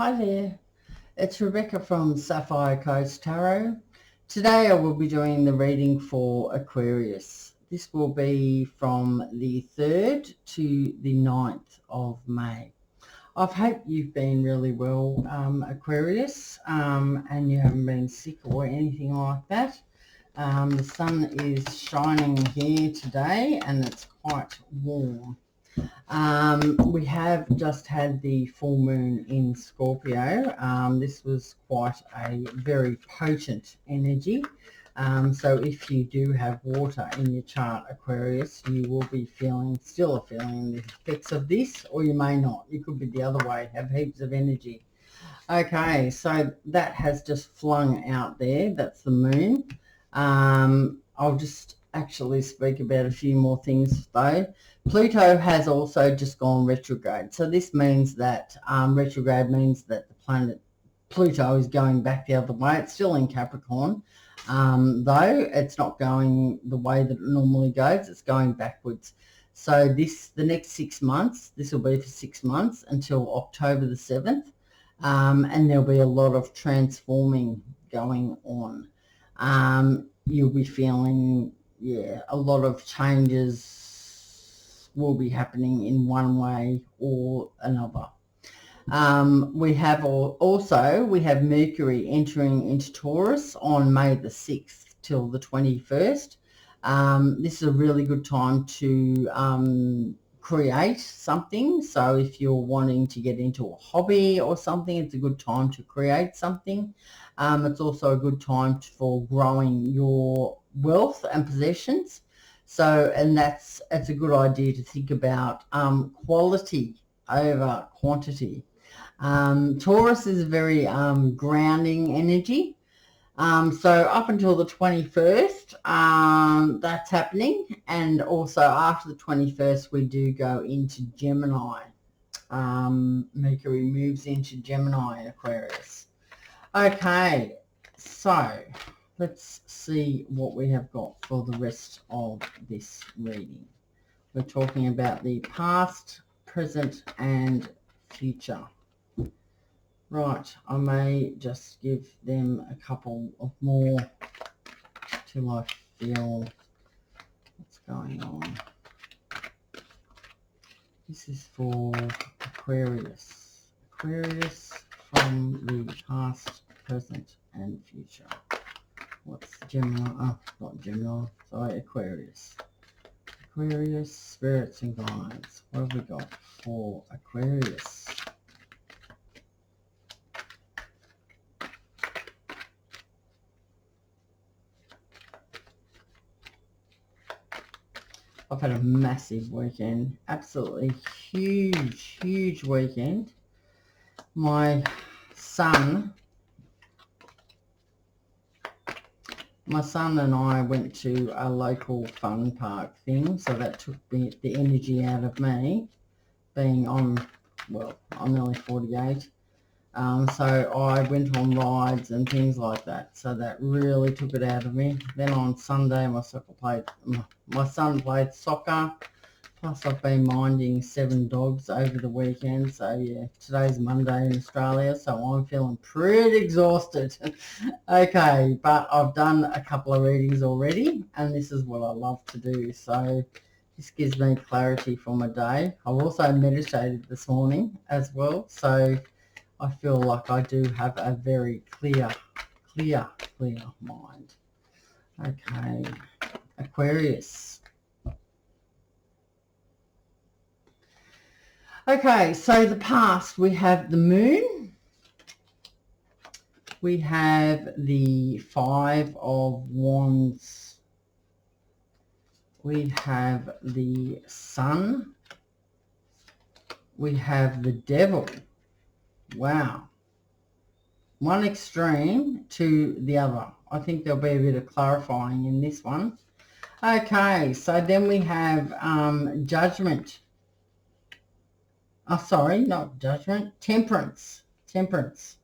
Hi there, it's Rebecca from Sapphire Coast Tarot. Today I will be doing the reading for Aquarius. This will be from the 3rd to the 9th of May. I hope you've been really well, Aquarius, and you haven't been sick or anything like that. The sun is shining here today and it's quite warm. We have just had the full moon in Scorpio. This was quite a very potent energy. So if you do have water in your chart, Aquarius, you will be still feeling the effects of this, or you may not. You could be the other way, have heaps of energy. Okay, so that has just flung out there. That's the moon. I'll just actually speak about a few more things though. Pluto has also just gone retrograde. So this means that retrograde means that the planet Pluto is going back the other way. It's still in Capricorn, though it's not going the way that it normally goes. It's going backwards. So the next 6 months, this will be for 6 months until October the 7th, and there'll be a lot of transforming going on. You'll be feeling, a lot of changes will be happening in one way or another. We have Mercury entering into Taurus on May the 6th till the 21st. This is a really good time to create something. So if you're wanting to get into a hobby or something, it's a good time to create something. It's also a good time for growing your wealth and possessions. So, and it's a good idea to think about quality over quantity. Taurus is a very grounding energy. So up until the 21st, that's happening. And also after the 21st, we do go into Gemini. Mercury moves into Gemini, Aquarius. Okay, so let's see what we have got for the rest of this reading. We're talking about the past, present, and future. Right, I may just give them a couple of more till I feel what's going on. This is for Aquarius. Aquarius from the past, present, and future. What's Gemini? Oh, not Gemini. Sorry, Aquarius. Aquarius, spirits and guides. What have we got for Aquarius? I've had a massive weekend, absolutely huge weekend. My son and I went to a local fun park thing, so that took the energy out of me, being I'm nearly 48. So I went on rides and things like that, so that really took it out of me. Then on Sunday, my son played soccer, plus I've been minding 7 dogs over the weekend. So yeah, today's Monday in Australia, so I'm feeling pretty exhausted. Okay, but I've done a couple of readings already, and this is what I love to do, so this gives me clarity for my day. I've also meditated this morning as well, so I feel like I do have a very clear mind. Okay, Aquarius. Okay, so the past, we have the moon. We have the 5 of Wands. We have the sun. We have the devil. Wow. One extreme to the other. I think there'll be a bit of clarifying in this one. Okay, so then we have judgment. Oh, sorry, not judgment. Temperance. Temperance.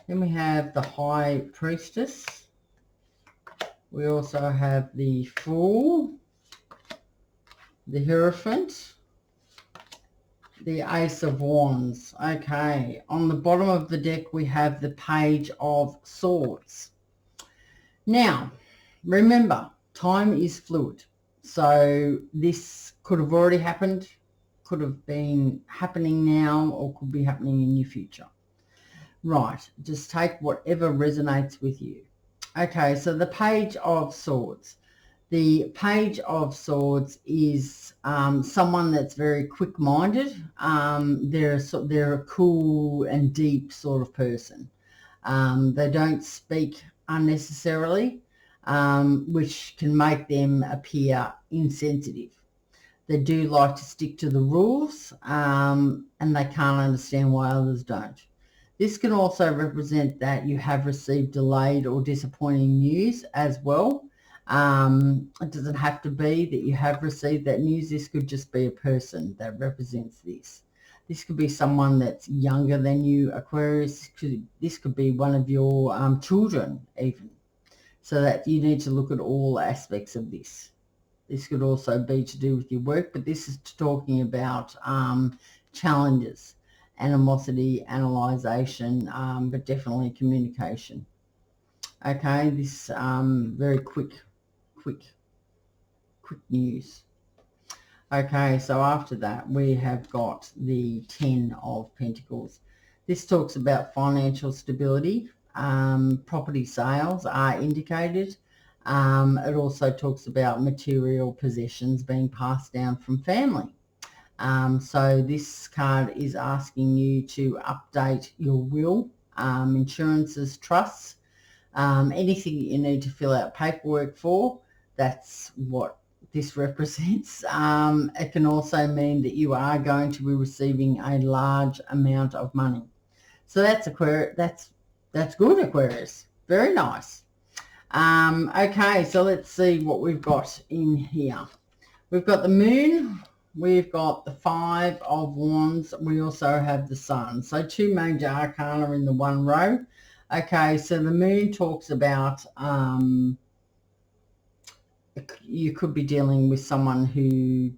Then we have the High Priestess. We also have the Fool, the Hierophant, the Ace of Wands. Okay, on the bottom of the deck we have the Page of Swords. Now, remember, time is fluid. So this could have already happened, could have been happening now, or could be happening in your future. Right, just take whatever resonates with you. Okay, so the Page of Swords. The Page of Swords is someone that's very quick-minded. They're a cool and deep sort of person. They don't speak unnecessarily, which can make them appear insensitive. They do like to stick to the rules, and they can't understand why others don't. This can also represent that you have received delayed or disappointing news as well. It doesn't have to be that you have received that news. This could just be a person that represents this. This could be someone that's younger than you, Aquarius. This could be one of your children even. So that you need to look at all aspects of this. This could also be to do with your work, but this is talking about challenges, animosity, analyzation, but definitely communication. Okay, this very quick news. Okay, so after that we have got the 10 of Pentacles. This talks about financial stability. Property sales are indicated. It also talks about material possessions being passed down from family. So this card is asking you to update your will, insurances, trusts, anything you need to fill out paperwork for. That's what this represents. It can also mean that you are going to be receiving a large amount of money. So that's Aquarius. That's good, Aquarius. Very nice. Okay, so let's see what we've got in here. We've got the Moon. We've got the 5 of Wands. We also have the Sun. So 2 major arcana in the one row. Okay, so the Moon talks about you could be dealing with someone who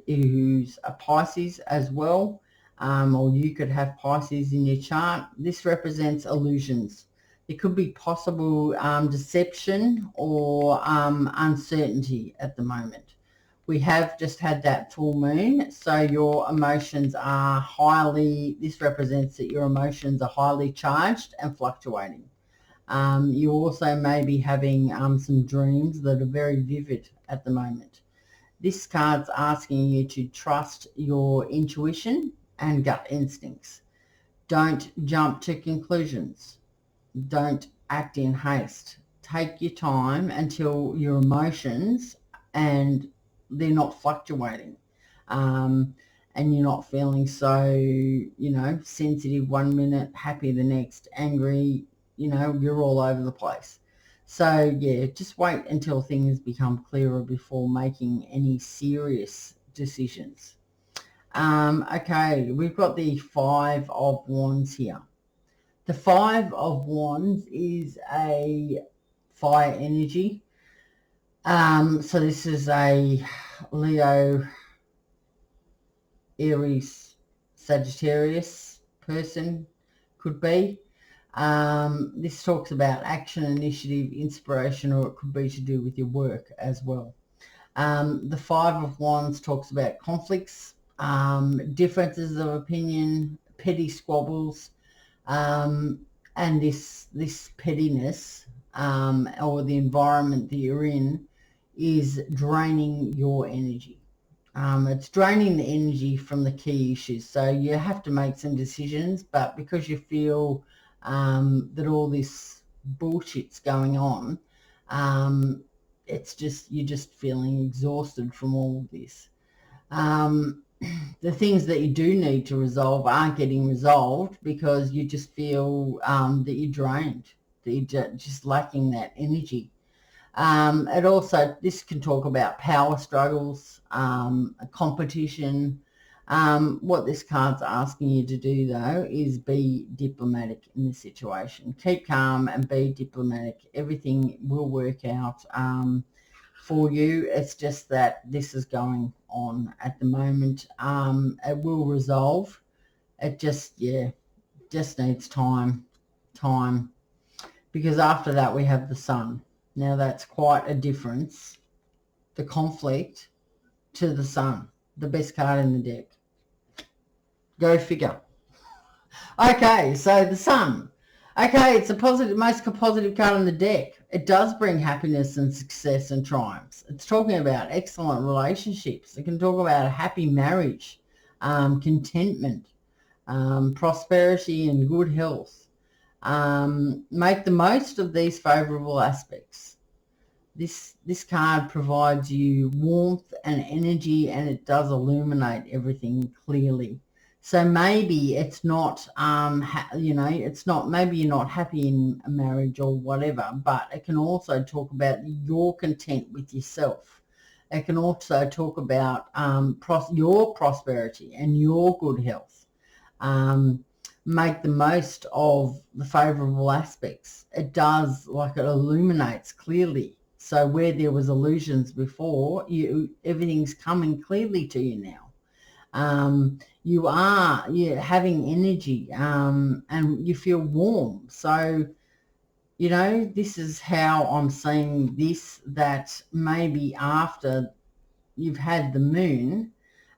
who's a Pisces as well, or you could have Pisces in your chart. This represents illusions. It could be possible deception or uncertainty at the moment. We have just had that full moon, so your emotions are this represents that your emotions are highly charged and fluctuating. You also may be having some dreams that are very vivid at the moment. This card's asking you to trust your intuition and gut instincts. Don't jump to conclusions. Don't act in haste. Take your time until your emotions and they're not fluctuating, and you're not feeling so, sensitive one minute, happy the next, angry, you're all over the place. So yeah, just wait until things become clearer before making any serious decisions. Okay, we've got the 5 of Wands here. The 5 of Wands is a fire energy. So this is a Leo, Aries, Sagittarius person, could be. This talks about action, initiative, inspiration, or it could be to do with your work as well. The 5 of Wands talks about conflicts, differences of opinion, petty squabbles, and this pettiness or the environment that you're in is draining your energy. It's draining the energy from the key issues. So you have to make some decisions, but because you feel that all this bullshit's going on, you're just feeling exhausted from all of this. The things that you do need to resolve aren't getting resolved because you just feel that you're drained, that you're just lacking that energy. This can talk about power struggles, competition. What this card's asking you to do, though, is be diplomatic in this situation. Keep calm and be diplomatic. Everything will work out for you. It's just that this is going on at the moment. It will resolve. It just needs time, because after that we have the sun. Now that's quite a difference, the conflict to the sun, the best card in the deck. Go figure. Okay, so the sun. Okay, it's the most positive card on the deck. It does bring happiness and success and triumphs. It's talking about excellent relationships. It can talk about a happy marriage, contentment, prosperity and good health. Make the most of these favourable aspects. This card provides you warmth and energy, and it does illuminate everything clearly. So maybe it's not, maybe you're not happy in a marriage or whatever, but it can also talk about your content with yourself. It can also talk about your prosperity and your good health. Make the most of the favourable aspects. It does, it illuminates clearly. So where there was illusions before, everything's coming clearly to you now. You're having energy, and you feel warm. So, this is how I'm seeing this, that maybe after you've had the moon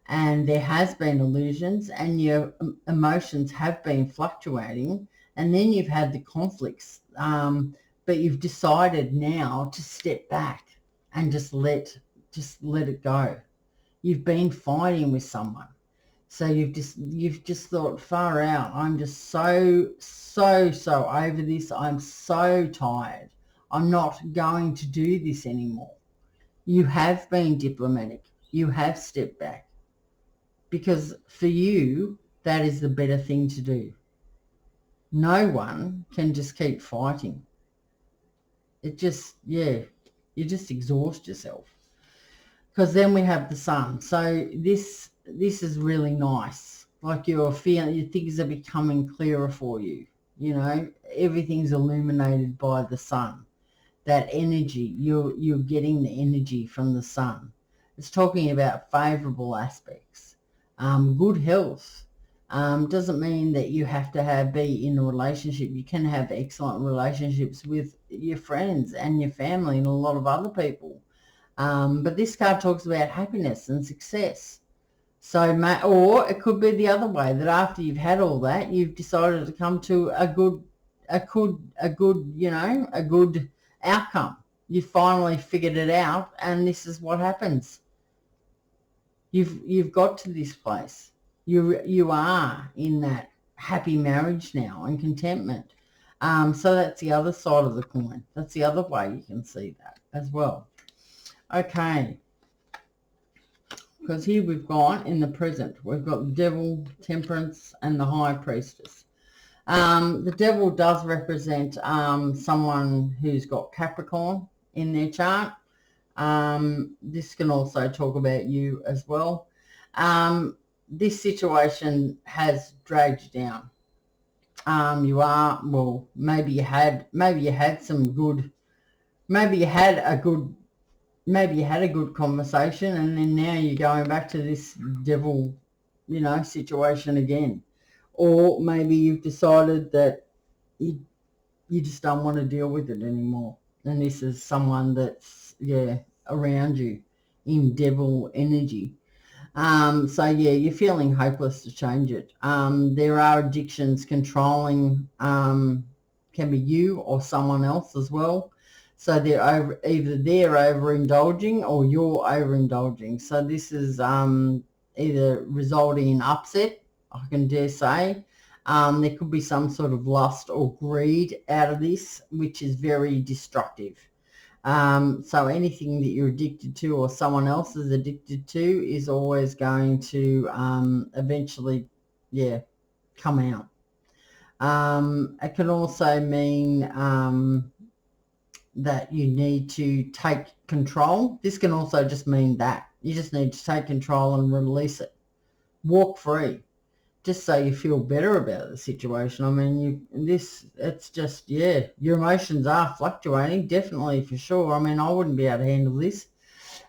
and there has been illusions and your emotions have been fluctuating, and then you've had the conflicts, but you've decided now to step back and just let it go. You've been fighting with someone, so you've just thought, far out, I'm just so over this. I'm so tired. I'm not going to do this anymore. You have been diplomatic. You have stepped back, because for you that is the better thing to do. No one can just keep fighting. It just, you just exhaust yourself. Because then we have the sun. So this is really nice. You're feeling, your things are becoming clearer for you. Everything's illuminated by the sun. That energy, you're getting the energy from the sun. It's talking about favourable aspects. Good health. Doesn't mean that you have to be in a relationship. You can have excellent relationships with your friends and your family and a lot of other people. But this card talks about happiness and success. So, or it could be the other way, that after you've had all that, you've decided to come to a good outcome. You finally figured it out, and this is what happens. You've got to this place. You are in that happy marriage now and contentment. So that's the other side of the coin. That's the other way you can see that as well. Okay, because here we've got in the present, we've got the Devil, Temperance, and the High Priestess. The Devil does represent someone who's got Capricorn in their chart. This can also talk about you as well. This situation has dragged you down. Maybe you had a good conversation, and then now you're going back to this devil, situation again. Or maybe you've decided that you just don't want to deal with it anymore. And this is someone that's, around you in devil energy. You're feeling hopeless to change it. There are addictions controlling, can be you or someone else as well. So either they're overindulging or you're overindulging. So this is either resulting in upset, I can dare say. There could be some sort of lust or greed out of this, which is very destructive. So anything that you're addicted to or someone else is addicted to is always going to eventually, come out. It can also mean that you need to take control. This can also just mean that you just need to take control and release it. Walk free, just so you feel better about the situation. I mean, it's just, your emotions are fluctuating, definitely, for sure. I mean, I wouldn't be able to handle this.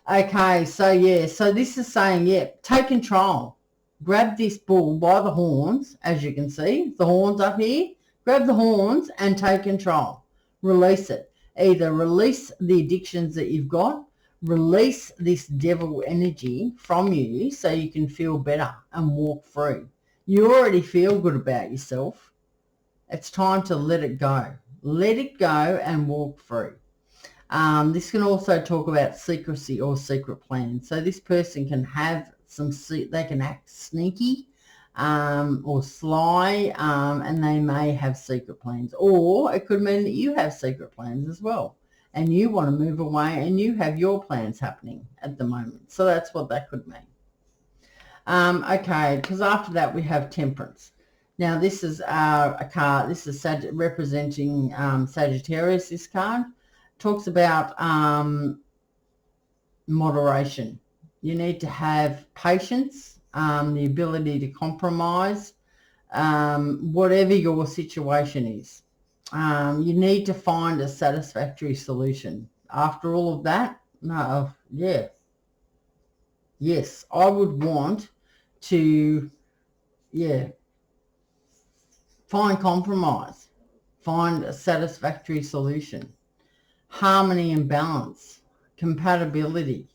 Okay, so yeah, so this is saying, yeah, take control. Grab this bull by the horns, as you can see, the horns up here. Grab the horns and take control. Release it. Either release the addictions that you've got, release this devil energy from you so you can feel better and walk free. You already feel good about yourself. It's time to let it go. Let it go and walk free. This can also talk about secrecy or secret plans. So this person can have they can act sneaky or sly, and they may have secret plans. Or it could mean that you have secret plans as well, and you want to move away and you have your plans happening at the moment. So that's what that could mean. Okay, because after that we have Temperance. Now this is a card, this is representing Sagittarius, this card. Talks about moderation. You need to have patience, the ability to compromise, whatever your situation is. You need to find a satisfactory solution. After all of that, no, yeah. Yes, I would want to, yeah, find compromise, find a satisfactory solution. Harmony and balance, compatibility.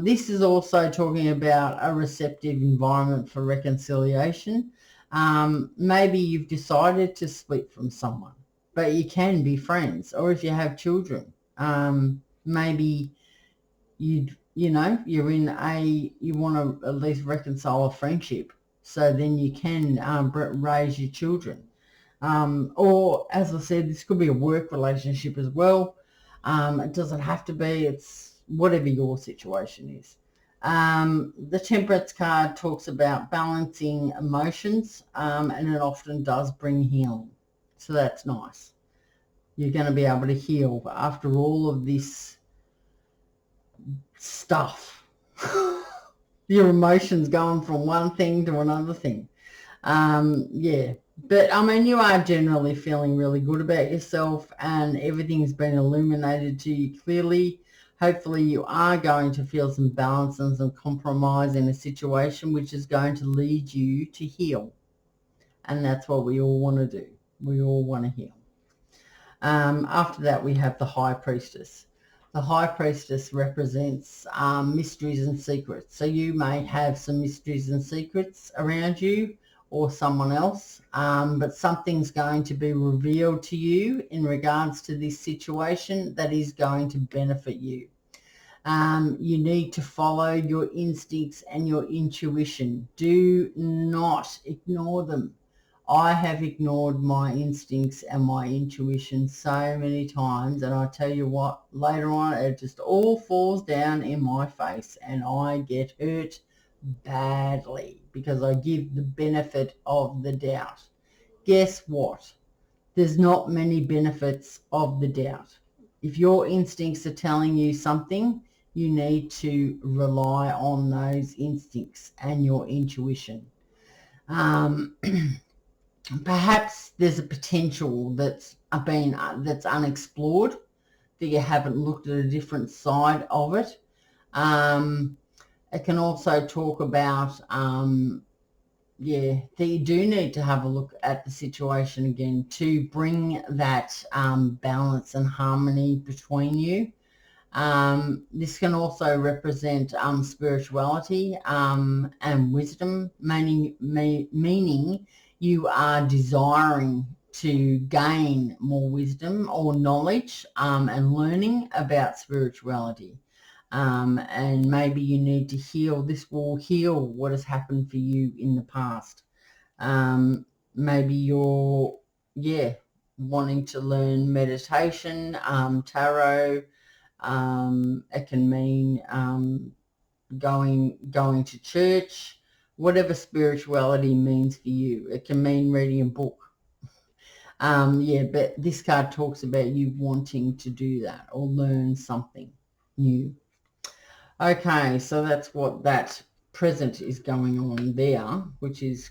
This is also talking about a receptive environment for reconciliation. Maybe you've decided to split from someone, but you can be friends. Or if you have children, maybe you want to at least reconcile a friendship, so then you can raise your children. Or, as I said, this could be a work relationship as well. It doesn't have to be. It's whatever your situation is. The Temperance card talks about balancing emotions, and it often does bring healing. So that's nice. You're going to be able to heal after all of this stuff. Your emotions going from one thing to another thing. Yeah. But, I mean, you are generally feeling really good about yourself and everything's been illuminated to you clearly. Hopefully you are going to feel some balance and some compromise in a situation which is going to lead you to heal. And that's what we all want to do. We all want to heal. After that, we have the High Priestess. The High Priestess represents mysteries and secrets. So you may have some mysteries and secrets around you, or someone else, but something's going to be revealed to you in regards to this situation that is going to benefit you. You need to follow your instincts and your intuition. Do not ignore them. I have ignored my instincts and my intuition so many times, and I tell you what, later on it just all falls down in my face and I get hurt badly because I give the benefit of the doubt. Guess what? There's not many benefits of the doubt. If your instincts are telling you something, you need to rely on those instincts and your intuition. Perhaps there's a potential that's unexplored, that you haven't looked at a different side of it. It can also talk about, that you do need to have a look at the situation again to bring that balance and harmony between you. This can also represent spirituality and wisdom, meaning you are desiring to gain more wisdom or knowledge and learning about spirituality. And maybe you need to heal. This will heal what has happened for you in the past. Maybe you're, wanting to learn meditation, tarot. It can mean going to church, whatever spirituality means for you. It can mean reading a book. But this card talks about you wanting to do that or learn something new. Okay, so that's what that present is going on there, which is,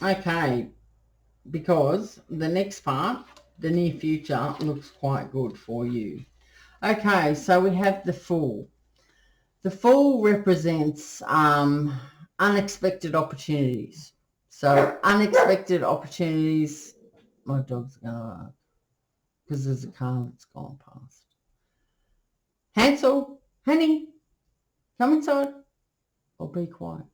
okay, because the next part, the near future, looks quite good for you. Okay, so we have the Fool. The Fool represents unexpected opportunities. So unexpected opportunities. My dog's gonna, because there's a car that's gone past. Hansel, honey, come inside. Or be quiet.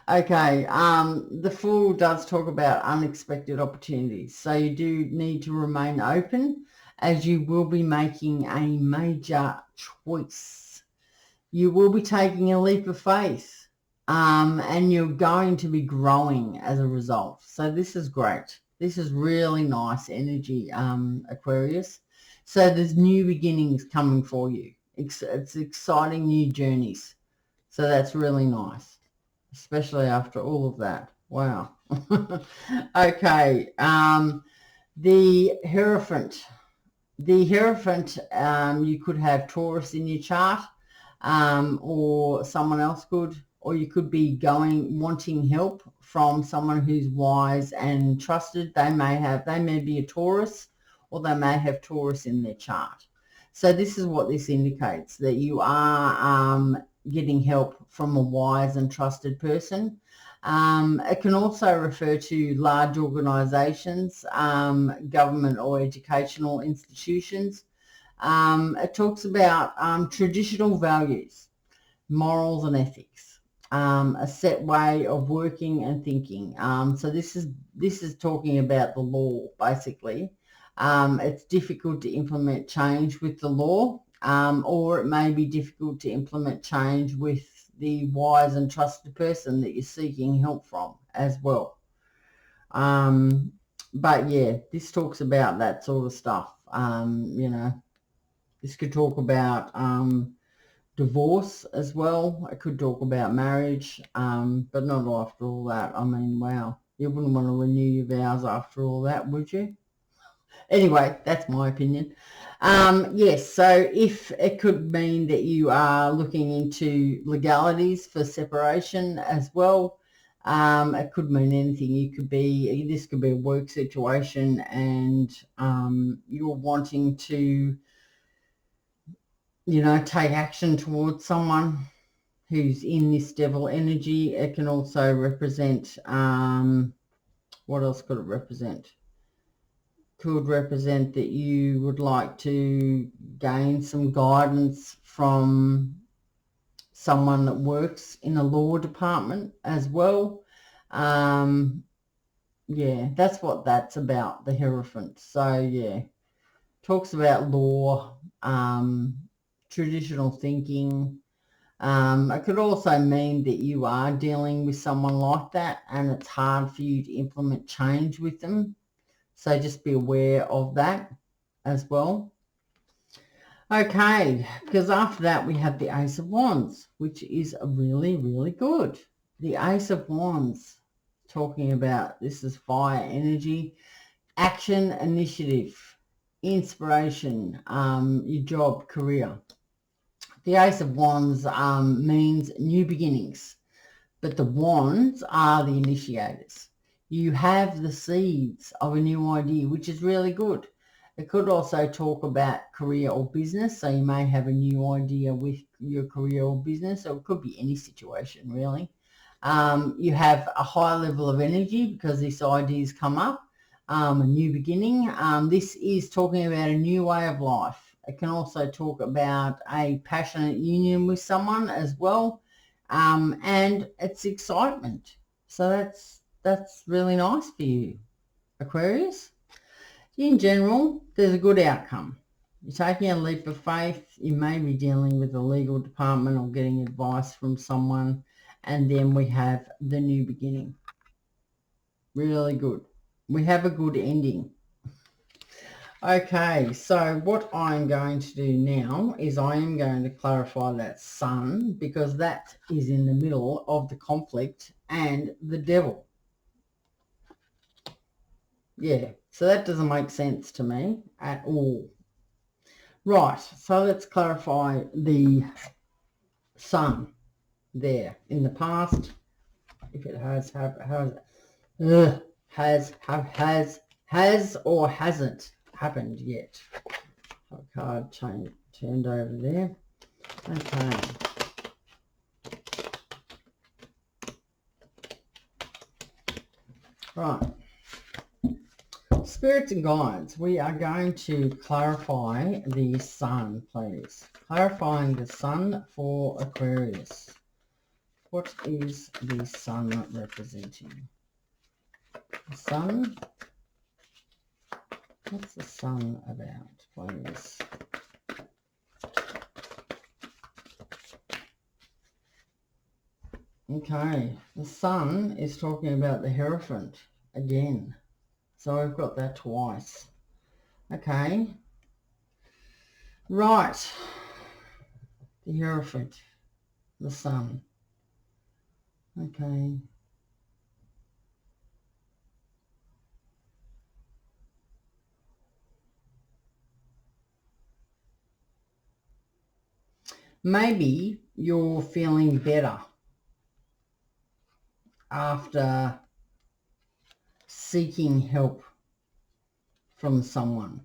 Okay, the Fool does talk about unexpected opportunities. So you do need to remain open, as you will be making a major choice. You will be taking a leap of faith, and you're going to be growing as a result. So this is great. This is really nice energy, Aquarius. So there's new beginnings coming for you. It's exciting new journeys. So that's really nice, especially after all of that. Wow. Okay. The Hierophant. The Hierophant, you could have Taurus in your chart, or someone else could, or you could be wanting help from someone who's wise and trusted. They may be a Taurus, or they may have Taurus in their chart. So this is what this indicates, that you are getting help from a wise and trusted person. It can also refer to large organisations, government or educational institutions. It talks about traditional values, morals and ethics, a set way of working and thinking. So this is talking about the law, basically. It's difficult to implement change with the law, or it may be difficult to implement change with the wise and trusted person that you're seeking help from as well. But yeah, this talks about that sort of stuff. This could talk about divorce as well. It could talk about marriage, but not after all that. I mean, wow, you wouldn't want to renew your vows after all that, would you? Anyway, that's my opinion. Yes, so if it could mean that you are looking into legalities for separation as well. It could mean anything. This could be a work situation, and you're wanting to, take action towards someone who's in this devil energy. It can also represent, what else could it represent? Could represent that you would like to gain some guidance from someone that works in a law department as well. Yeah, that's what that's about, the Hierophant. So yeah, talks about law, traditional thinking. It could also mean that you are dealing with someone like that and it's hard for you to implement change with them. So just be aware of that as well. Okay, because after that we have the Ace of Wands, which is really, really good. The Ace of Wands, talking about, this is fire energy, action, initiative, inspiration, your job, career. The Ace of Wands means new beginnings, but the wands are the initiators. You have the seeds of a new idea, which is really good. It could also talk about career or business, so you may have a new idea with your career or business, or it could be any situation really. You have a high level of energy because this idea's come up, a new beginning. This is talking about a new way of life. It can also talk about a passionate union with someone as well, and it's excitement. So that's really nice for you, Aquarius. In general, there's a good outcome. You're taking a leap of faith. You may be dealing with the legal department or getting advice from someone. And then we have the new beginning. Really good. We have a good ending. Okay, so what I'm going to do now is I am going to clarify that sun, because that is in the middle of the conflict and the devil. Yeah, so that doesn't make sense to me at all. Right, so let's clarify the sun there in the past. If it has or hasn't happened yet. A card turned over there. Okay. Right. Spirits and guides, we are going to clarify the sun, please. Clarifying the sun for Aquarius. What is the sun representing? The sun. What's the sun about, please? Okay, the sun is talking about the Hierophant again. So I've got that twice. Okay. Right. The Hierophant. The sun. Okay. Maybe you're feeling better after seeking help from someone.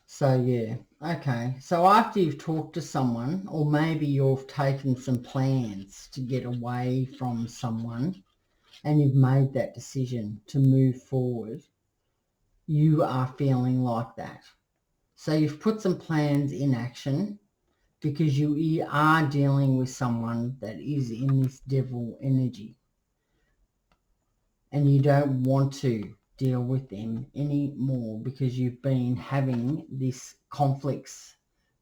So yeah, okay. So after you've talked to someone, or maybe you've taken some plans to get away from someone and you've made that decision to move forward, you are feeling like that. So you've put some plans in action because you are dealing with someone that is in this devil energy. And you don't want to deal with them anymore because you've been having this conflicts,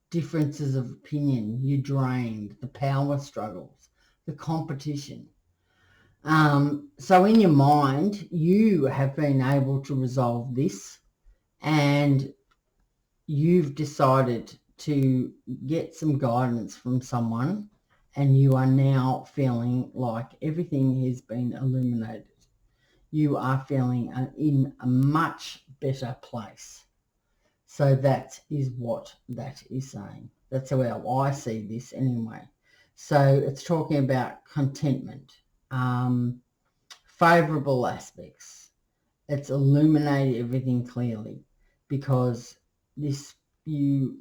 differences of opinion, you're drained, the power struggles, the competition. So in your mind, you have been able to resolve this and you've decided to get some guidance from someone and you are now feeling like everything has been illuminated. You are feeling in a much better place. So that is what that is saying. That's how I see this anyway. So it's talking about contentment, favourable aspects. It's illuminated everything clearly because you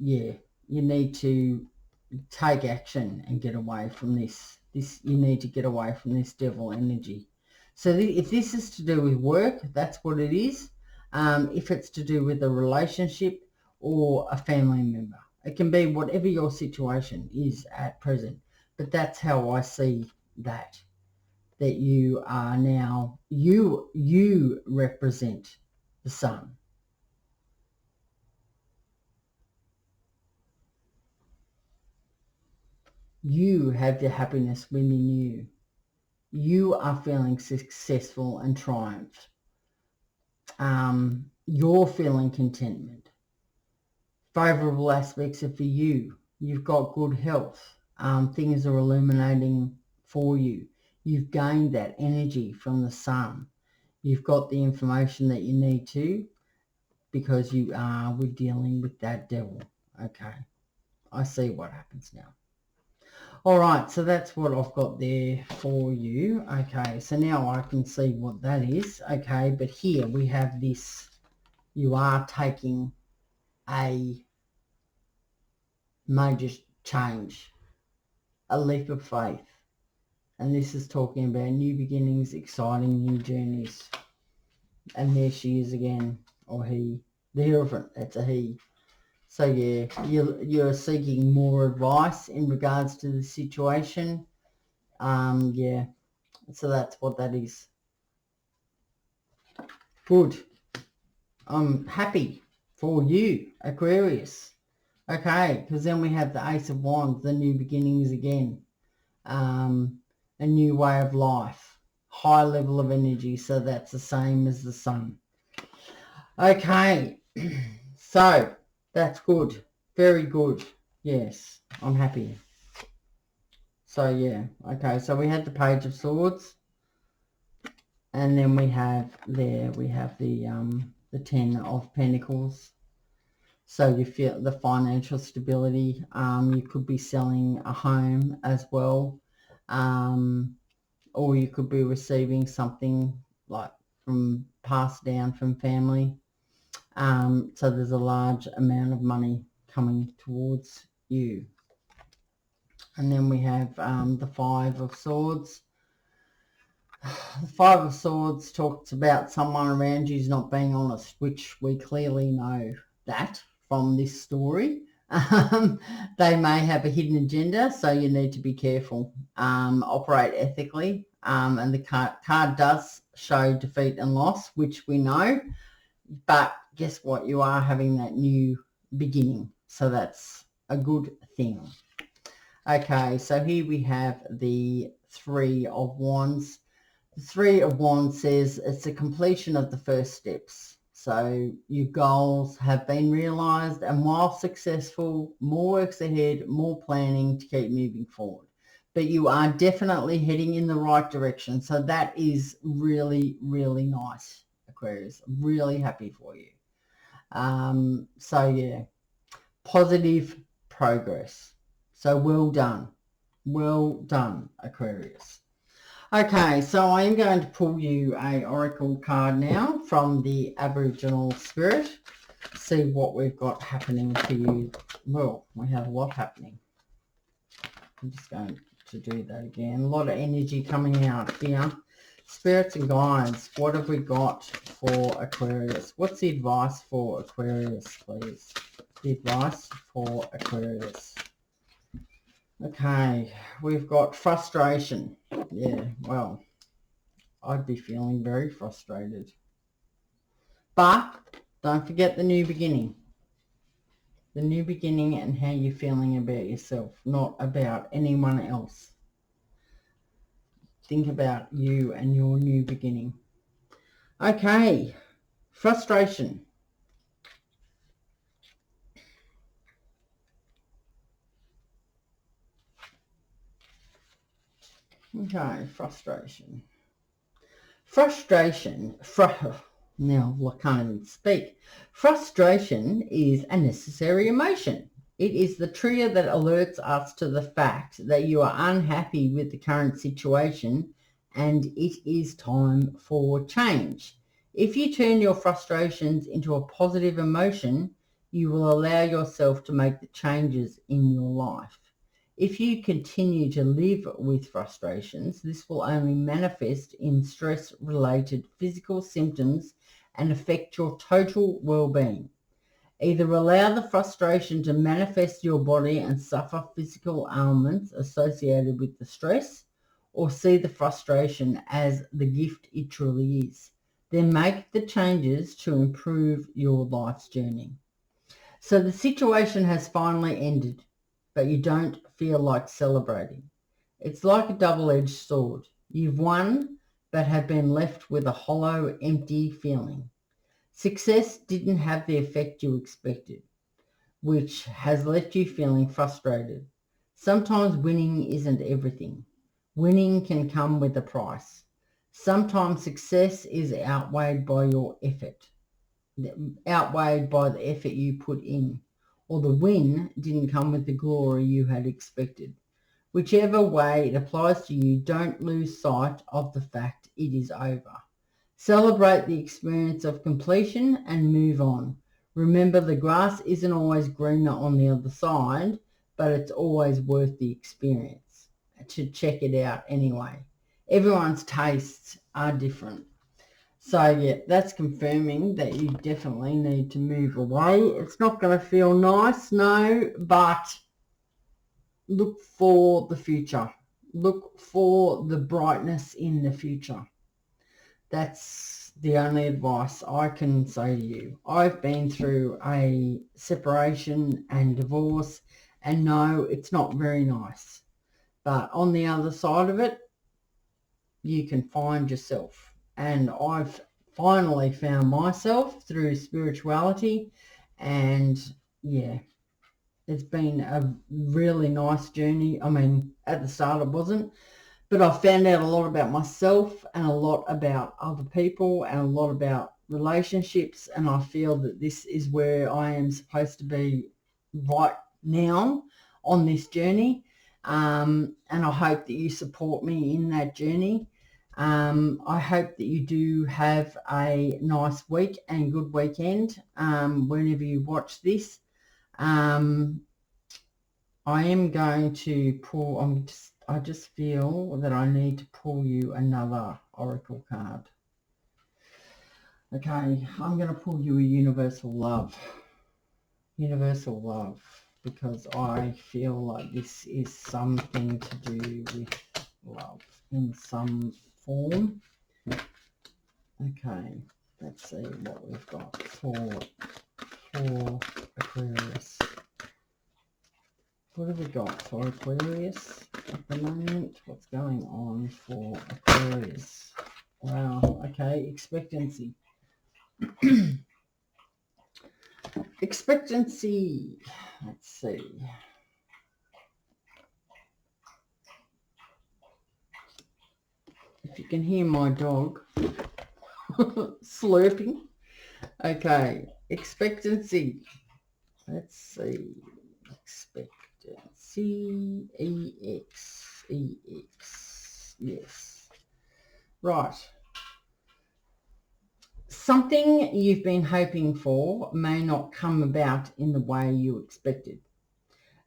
need to take action and get away from this. You need to get away from this devil energy. So if this is to do with work, that's what it is. If it's to do with a relationship or a family member, it can be whatever your situation is at present. But that's how I see that you are now, you represent the sun. You have the happiness within you. You are feeling successful and triumph. You're feeling contentment. Favorable aspects are for you. You've got good health. Things are illuminating for you. You've gained that energy from the sun. You've got the information that you need to because we're dealing with that devil. Okay, I see what happens now. All right, so that's what I've got there for you. Okay, so now I can see what that is. Okay, but here we have this. You are taking a major change, a leap of faith. And this is talking about new beginnings, exciting new journeys. And there she is again, or he. The Hierophant, that's a he. So yeah, you're seeking more advice in regards to the situation. Yeah, so that's what that is. Good. I'm happy for you, Aquarius. Okay, because then we have the Ace of Wands, the new beginnings again. A new way of life. High level of energy, so that's the same as the sun. Okay, so that's good. Very good. Yes, I'm happy. So yeah, okay, so we had the Page of Swords. And then we have the 10 of Pentacles. So you feel the financial stability. You could be selling a home as well. Or you could be receiving something like passed down from family. So there's a large amount of money coming towards you. And then we have the Five of Swords. The Five of Swords talks about someone around you who's not being honest, which we clearly know that from this story. They may have a hidden agenda, so you need to be careful. Operate ethically. And the card does show defeat and loss, which we know. But guess what? You are having that new beginning. So that's a good thing. Okay, so here we have the Three of Wands. The Three of Wands says it's the completion of the first steps. So your goals have been realised, and while successful, more work's ahead, more planning to keep moving forward. But you are definitely heading in the right direction. So that is really, really nice, Aquarius. I'm really happy for you. So yeah, positive progress. So well done. Well done, Aquarius. Okay, so I am going to pull you a oracle card now from the Aboriginal Spirit. See what we've got happening for you. Well, we have a lot happening. I'm just going to do that again. A lot of energy coming out here. Spirits and guides, what have we got for Aquarius? What's the advice for Aquarius, please? The advice for Aquarius. Okay, we've got frustration. Yeah, well, I'd be feeling very frustrated. But don't forget the new beginning. The new beginning and how you're feeling about yourself, not about anyone else. Think about you and your new beginning. Okay, frustration. Okay, frustration. Now I can't even speak. Frustration is a necessary emotion. It is the trigger that alerts us to the fact that you are unhappy with the current situation and it is time for change. If you turn your frustrations into a positive emotion, you will allow yourself to make the changes in your life. If you continue to live with frustrations, this will only manifest in stress-related physical symptoms and affect your total well-being. Either allow the frustration to manifest your body and suffer physical ailments associated with the stress, or see the frustration as the gift it truly is. Then make the changes to improve your life's journey. So the situation has finally ended, but you don't feel like celebrating. It's like a double-edged sword. You've won, but have been left with a hollow, empty feeling. Success didn't have the effect you expected, which has left you feeling frustrated. Sometimes winning isn't everything. Winning can come with a price. Sometimes success is outweighed by your effort, outweighed by the effort you put in, or the win didn't come with the glory you had expected. Whichever way it applies to you, don't lose sight of the fact it is over. Celebrate the experience of completion and move on. Remember, the grass isn't always greener on the other side, but it's always worth the experience to check it out anyway. Everyone's tastes are different. So yeah, that's confirming that you definitely need to move away. It's not going to feel nice, no, but look for the future. Look for the brightness in the future. That's the only advice I can say to you. I've been through a separation and divorce, and no, it's not very nice. But on the other side of it, you can find yourself. And I've finally found myself through spirituality, and yeah, it's been a really nice journey. I mean, at the start it wasn't, but I found out a lot about myself and a lot about other people and a lot about relationships, and I feel that this is where I am supposed to be right now on this journey, and I hope that you support me in that journey. I hope that you do have a nice week and good weekend whenever you watch this. I am going to pull, I just feel that I need to pull you another oracle card. Okay, I'm going to pull you a universal love. Universal love, because I feel like this is something to do with love in some form. Okay, let's see what we've got for Aquarius. What have we got for Aquarius at the moment? What's going on for Aquarius? Wow, okay, expectancy. Expectancy. Let's see. If you can hear my dog slurping. Okay, expectancy. Let's see. Expectancy. EX. Yes. Right. Something you've been hoping for may not come about in the way you expected.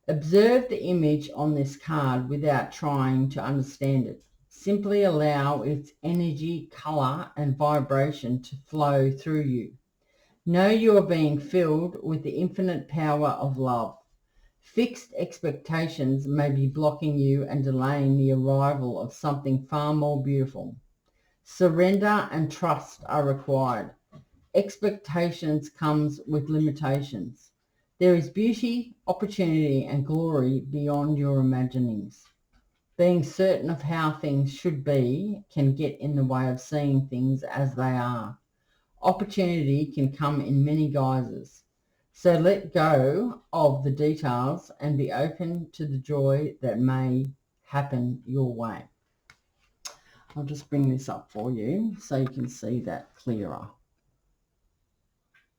Observe the image on this card without trying to understand it. Simply allow its energy, color, and vibration to flow through you. Know you are being filled with the infinite power of love. Fixed expectations may be blocking you and delaying the arrival of something far more beautiful. Surrender and trust are required. Expectations comes with limitations. There is beauty, opportunity, and glory beyond your imaginings. Being certain of how things should be can get in the way of seeing things as they are. Opportunity can come in many guises. So let go of the details and be open to the joy that may happen your way. I'll just bring this up for you so you can see that clearer.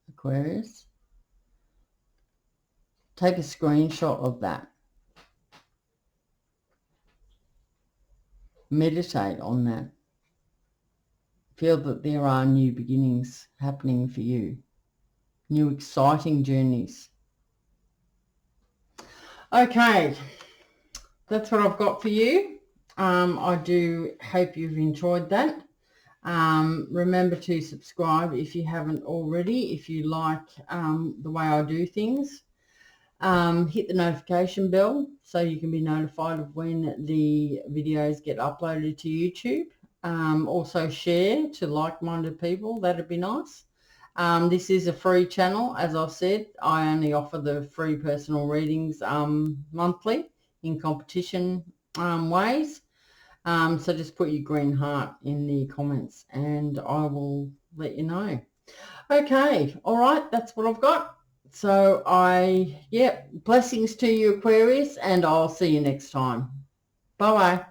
Aquarius, take a screenshot of that. Meditate on that. Feel that there are new beginnings happening for you. New exciting journeys. Okay, that's what I've got for you. I do hope you've enjoyed that. Remember to subscribe if you haven't already, if you like the way I do things. Hit the notification bell so you can be notified of when the videos get uploaded to YouTube. Also share to like-minded people, that'd be nice. This is a free channel, as I've said. I only offer the free personal readings monthly in competition ways. So just put your green heart in the comments and I will let you know. Okay, all right, that's what I've got. So blessings to you, Aquarius, and I'll see you next time. Bye-bye.